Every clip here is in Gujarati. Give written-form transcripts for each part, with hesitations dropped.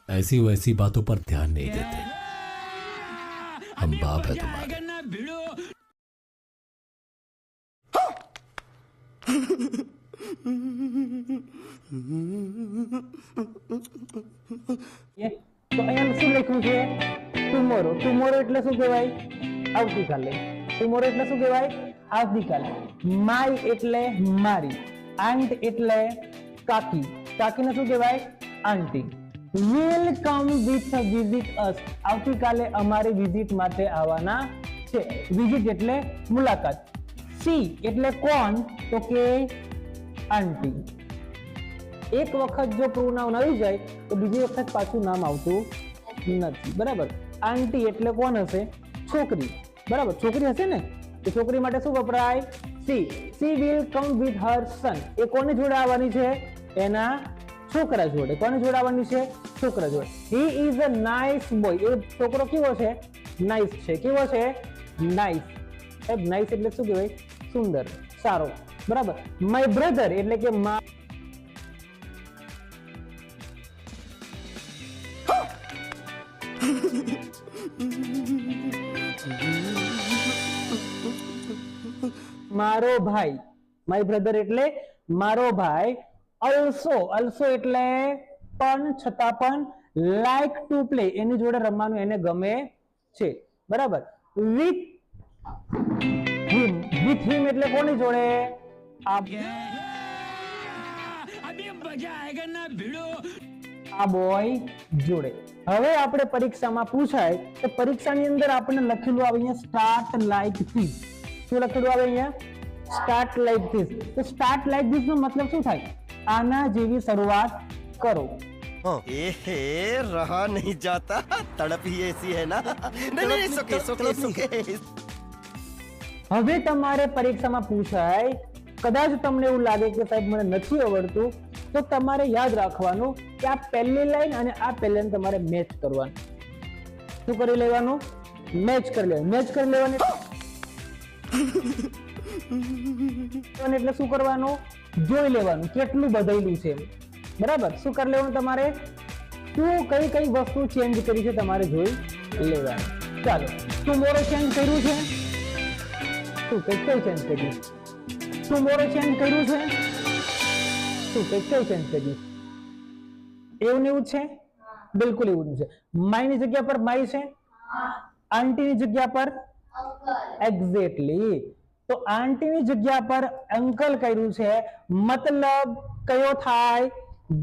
ऐसी वैसी बातों पर ध्यान नहीं देते। हम बाप है तुम्हारे। તો અહીંયા શું લખ્યું છે? ટુમોરો. ટુમોરો એટલે શું કહેવાય? આવતીકાલે. ટુમોરો એટલે શું કહેવાય? આવતીકાલે. માય એટલે મારી. આંટ એટલે કાકી. કાકીને શું કહેવાય? આંટી. will come with a visit us. આવતીકાલે અમારી વિઝિટ માટે આવવાના છે. વિઝિટ એટલે મુલાકાત. સી એટલે કોણ? તો કે આંટી. એક વખત જો પ્રોનાઉન આવી જાય તો બીજી વખત પાછું નામ આવતું નથી. બરાબર. આંટી એટલે કોણ હશે? છોકરી. બરાબર, છોકરી હશે ને, તો છોકરી માટે શું વપરાય? She. She will come with her son. એ કોની જોડે આવવાની છે? એના છોકરા જોડે. કોની જોડે આવવાની છે? છોકરા જોડે. He is a nice boy. એ છોકરો કેવો છે? નાઇસ છે. કેવો છે? નાઇસ. નાઇસ એટલે શું કહેવાય? સુંદર, સારો. બરાબર. માય બ્રધર એટલે કે મારો ભાઈ. માય બ્રધર એટલે મારો ભાઈ. અલ્સો. અલ્સો એટલે પણ, છતાં પણ. લાઈક ટુ પ્લે એની જોડે રમવાનું એને ગમે છે. બરાબર. With him. વિથ હિમ એટલે કોની જોડે? આ બોય જોડે. હવે આપણે પરીક્ષામાં પૂછાય તો પરીક્ષાની અંદર આપણને લખેલું આવે અહીંયા સ્ટાર્ટ લાઈક ધીસ. શું લખેલું આવે અહીંયા? Start like this. તો સ્ટાર્ટ લાઈક ધીસ નો મતલબ શું થાય? આના જેવી શરૂઆત કરો. रहा नहीं जाता, तड़प ही ऐसी है ना। नहीं, सुके, सुके, सुके। હવે તમારે પરીક્ષામાં પૂછાય, કદાચ તમને એવું લાગે કે સાહેબ મને નથી આવડતું, તો તમારે યાદ રાખવાનું કે આ પહેલી લાઈન અને આ પહેલી લાઈન તમારે મેચ કરવાનું. શું કરી લેવાનું? મેચ કરી લેવાનું. મેચ કરી લેવાની એટલે શું કરવાનું? જોઈ લેવાનું કેટલું બદલેલું છે. બરાબર. શું કરી લેવાનું? તમારે શું કઈ કઈ વસ્તુ ચેન્જ કરી છે તમારે જોઈ લેવાનું. ચાલો, ટુમોરો ચેન્જ કર્યું છે? શું કઈ ચેન્જ કર્યું? ટુમોરો ચેન્જ કર્યું છે? શું કઈ ચેન્જ કર્યું? એવું ને એવું છે? બિલકુલ એવું છે. માયની જગ્યા પર માય છે. આંટીની જગ્યા પર એક્ઝેક્ટલી. તો આંટીની જગ્યા પર અંકલ કર્યું છે, મતલબ કયો થાય?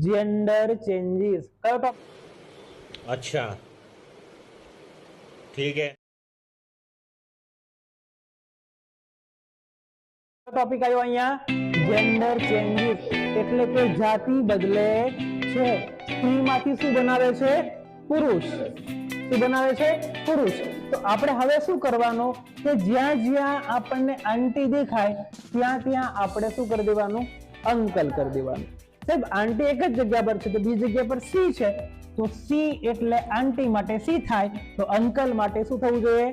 Gender changes. કયો ટોપિક? अच्छा ठीक है. ટોપિક આવ્યો અહીંયા? જેન્ડર ચેન્જીસ એટલે કે જાતિ બદલે છે. સ્ત્રીમાંથી શું બનાવે છે? પુરુષ. શું બનાવે છે? પુરુષ. તો આપણે હવે શું કરવાનું કે જ્યાં જ્યાં આપણને આંટી દેખાય ત્યાં ત્યાં આપણે શું કરી દેવાનું? અંકલ કરી દેવાનું. સાહેબ આંટી એક જ જગ્યા પર છે તો બીજી જગ્યા પર સી છે, તો સી એટલે આંટી માટે સી થાય, તો અંકલ માટે શું થવું જોઈએ?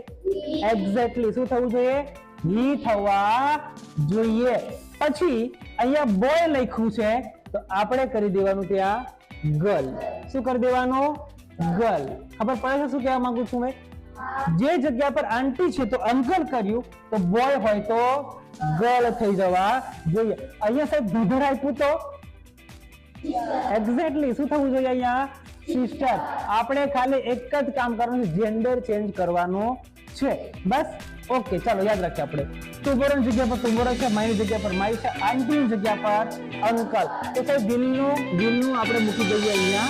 એક્ઝેક્ટલી શું થવું જોઈએ? હી થવા જોઈએ. પછી અહીંયા બોય લખ્યું છે તો આપણે કરી દેવાનું ત્યાં ગર્લ. શું કરી દેવાનું? ગર્લ. ખબર પડે છે શું કહેવા માંગુ છું મેં? જે જગ્યા પર આંટી છે તો અંકલ કર્યું, તો બોય હોય તો ગર્લ થઈ જવા જોઈએ. અહીંયા સાહેબ ધૂધર આપ્યું તો એક્ઝેક્ટલી શું થવું જોઈએ? અહીંયા સિસ્ટર. આપણે ખાલી એક જ કામ કરવાનું છે, જેન્ડર ચેન્જ કરવાનું છે. બસ. ઓકે, ચાલો યાદ રાખીએ આપણે. ટુમોરોની જગ્યા પર ટુમોરો છે, માયની જગ્યા પર માય છે, આંટીની જગ્યા પર અંકલ. તો સાહેબ વિલનું આપણે મૂકી દઈએ અહીંયા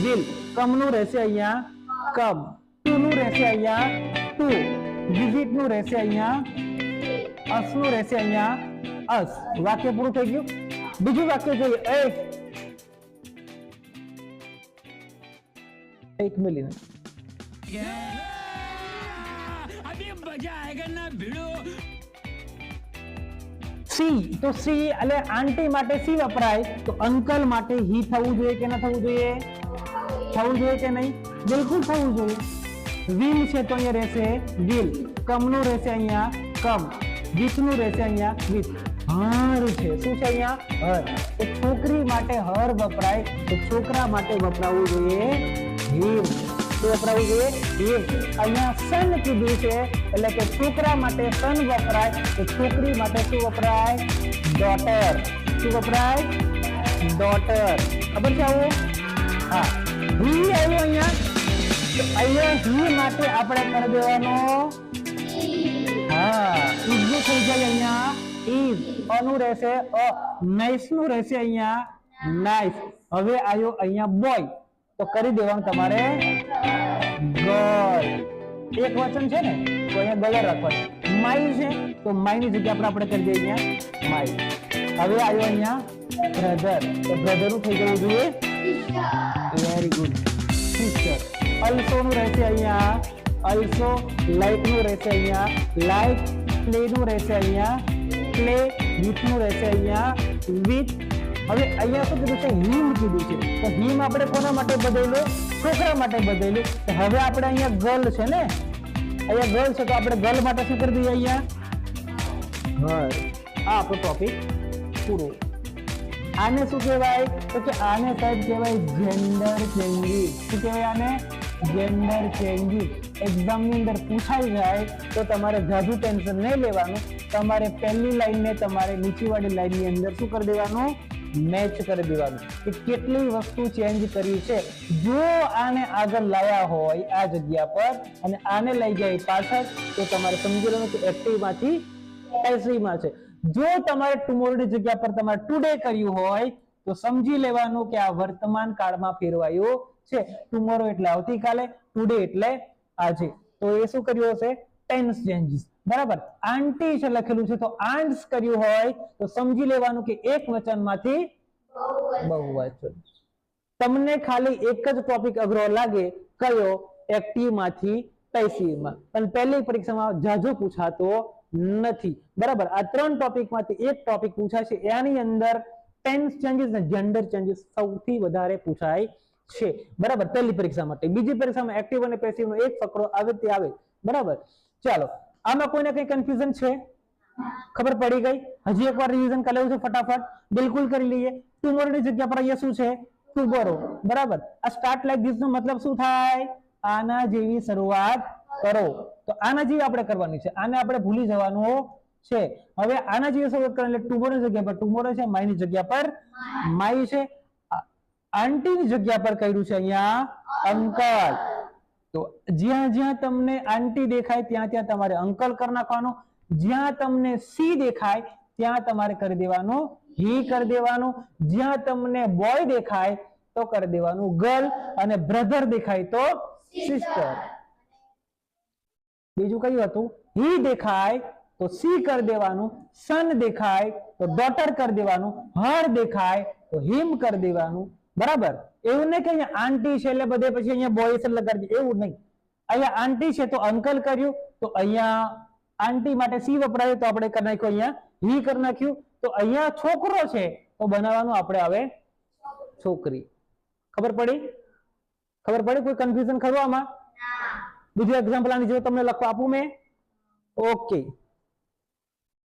વિલ. કમનું રહેશે અહીંયા કમ. ટુનું રહેશે અહીંયા ટુ. વિઝિટનું રહેશે અહીંયા અસનું રહેશે અહીંયા અસ. વાક્ય પૂરું થઈ ગયું. બીજું વાક્ય જોઈએ. એક મિનિટ. સી. તો સી એટલે આંટી માટે સી વપરાય, તો અંકલ માટે હી થવું જોઈએ કે ના થવું જોઈએ? થવું જોઈએ કે નહીં? બિલકુલ થવું જોઈએ. વિલ છે તો અહીંયા રહેશે વિલ. કમનું રહેશે અહીંયા કમ. વિથનું રહેશે અહીંયા વિથ. હર છે. શું છે અહીંયા? હર. તો છોકરી માટે હર વપરાય, તો છોકરા માટે વપરાવું જોઈએ હિમ. શું વપરાવું જોઈએ? હિમ. અહીંયા સન કીધું છે એટલે કે છોકરા માટે સન વપરાય, તો છોકરી માટે શું વપરાય? ડોટર. શું વપરાય? ડોટર. ખબર છે આવું? હા. હી આવ્યું અહીંયા, તો અહીંયા હી માટે આપણે કરી દેવાનો હા ઈઝ થઈ જાય. અહીંયા ઈઝ અનું રહેશે અ, નાઇસ નું રહેશે અહીંયા નાઇસ. હવે આવ્યો અહીંયા બોય, તો કરી દેવાનું તમારે ગર્લ. એક વચન છે ને તો અહીંયા ગર્લ રાખવાનું. માઈ છે તો માઈ ની જગ્યા પર આપણે કરી દઈએ અહીંયા માઈ. હવે આવ્યો અહીંયા બ્રધર, તો બ્રધર નું થઈ જવું જોઈએ વેરી ગુડ સિસ્ટર. અલ્સો નું રહેશે અહીંયા અલ્સો. લાઈક નું રહેશે અહીંયા લાઈક. પ્લે નું રહેશે અહીંયા પ્લે. વિથ નું રહેશે અહીંયા વિથ. હવે અહીંયા શું કીધું છે? હિમ કીધું છે, તો હિમ આપણે કોના માટે બદલ્યું? છોકરા માટે બદલ્યું. તો હવે આપણે અહીંયા ગર્લ છે ને, અહીંયા ગર્લ છે તો આપણે ગર્લ માટે શું કરી દઈએ? અહીંયા ગર્લ. આ આપણો ટોપિક પૂરો. આને શું કહેવાય? તો કે આને સાહેબ કહેવાય જેન્ડર ચેન્જીસ. શું કહેવાય આને? Gender changes. એક્ઝામની અંદર પૂછાઈ જાય તો તમારે જાજુ ટેન્શન નહીં લેવાનું. તમારે પહેલી લાઈનને તમારે નીચેવાળી લાઈનની અંદર શું કરી દેવાનું? મેચ કરી દેવાનું કે કેટલી વસ્તુ ચેન્જ કરી છે. જો આને આગળ લાયા હોય આ જગ્યા પર અને આને લઈ જાય પાછળ, તો તમારે સમજી લેવાનું કે એક્ટિવ માંથી પેસિવમાં છે. જો તમારે ટુમોરોની જગ્યા પર તમારે ટુડે કર્યું હોય તો સમજી લેવાનું કે આ વર્તમાન કાળમાં ફેરવાયું છે. ટુમોરો એટલે આવતીકાલે, ટુડે એટલે આજે. તો એ શું કર્યું હશે? Tense changes. બરાબર. આંટી છે લખેલું છે તો આંટ્સ કર્યું હોય તો સમજી લેવાનું કે એક વચનમાંથી બહુવચન. તમને ખાલી એક જ ટોપિક અઘરો લાગે કયો? એક્ટિવ માંથી પેસિવમાં. પણ પહેલી પરીક્ષામાં જાજો પૂછાતો નથી. બરાબર. આ ત્રણ ટોપિક માંથી એક ટોપિક પૂછાય છે, એની અંદર ટેન્સ ચેન્જીસ અને જેન્ડર ચેન્જીસ સૌથી વધારે પૂછાય છે. બરાબર. પહેલી પરીક્ષા માટે. બીજી પરીક્ષામાં એક્ટિવ અને પેસિવ નો એક ફકરો આવે તે આવે. બરાબર. ચાલો, આમાં કોઈને કઈ કન્ફ્યુઝન છે? ખબર પડી ગઈ? હજી એકવાર રિવિઝન કરી લેવું છે ફટાફટ. બિલકુલ કરી લઈએ. ટુમોરો ની જગ્યા પર અહીંયા શું છે? ટુમોરો. બરાબર. આ સ્ટાર્ટ લાઈક ધીસ નો મતલબ શું થાય? આના જેવી શરૂઆત કરો. તો આના જેવી આપણે કરવાની છે, આને આપણે ભૂલી જવાનું છે. હવે આના જેવી શરૂઆત કરવાની એટલે ટુમોરો ની જગ્યા પર ટુમોરો છે, માઈ ની જગ્યા પર માઈ છે, આંટી ની જગ્યા પર કર્યું છે અહીંયા અંકલ. તો જ્યાં જ્યાં તમને આંટી દેખાય ત્યાં ત્યાં તમારે અંકલ કરી નાખવાનું. જ્યાં તમને સી દેખાય ત્યાં તમારે કરી દેવાનું હી કરી દેવાનું. જ્યાં તમને બોય દેખાય તો કરી દેવાનું ગર્લ, અને બ્રધર દેખાય તો સિસ્ટર. બીજું કયું હતું? હી દેખાય તો સી કરી દેવાનું, સન દેખાય તો ડોટર કરી દેવાનું, હર દેખાય તો હિમ કરી દેવાનું. બરાબર. એવું નહીં કે અહીંયા આંટી છે એટલે બધે પછી અહીંયા બોયસ લગાડી, એવું નહીં. અહીંયા આંટી છે તો અંકલ કર્યું, તો અહીંયા આંટી માટે સી વપરાયું તો આપણે કરી નાખ્યું અહીંયા હી કરી નાખ્યું. તો અહીંયા છોકરો છે તો બનાવવાનું આપણે હવે છોકરી. ખબર પડી? ખબર પડી? કોઈ કન્ફ્યુઝન ખરું આમાં? બીજું એક્ઝામ્પલ આની જેવું તમને લખવા આપું મેં? ઓકે.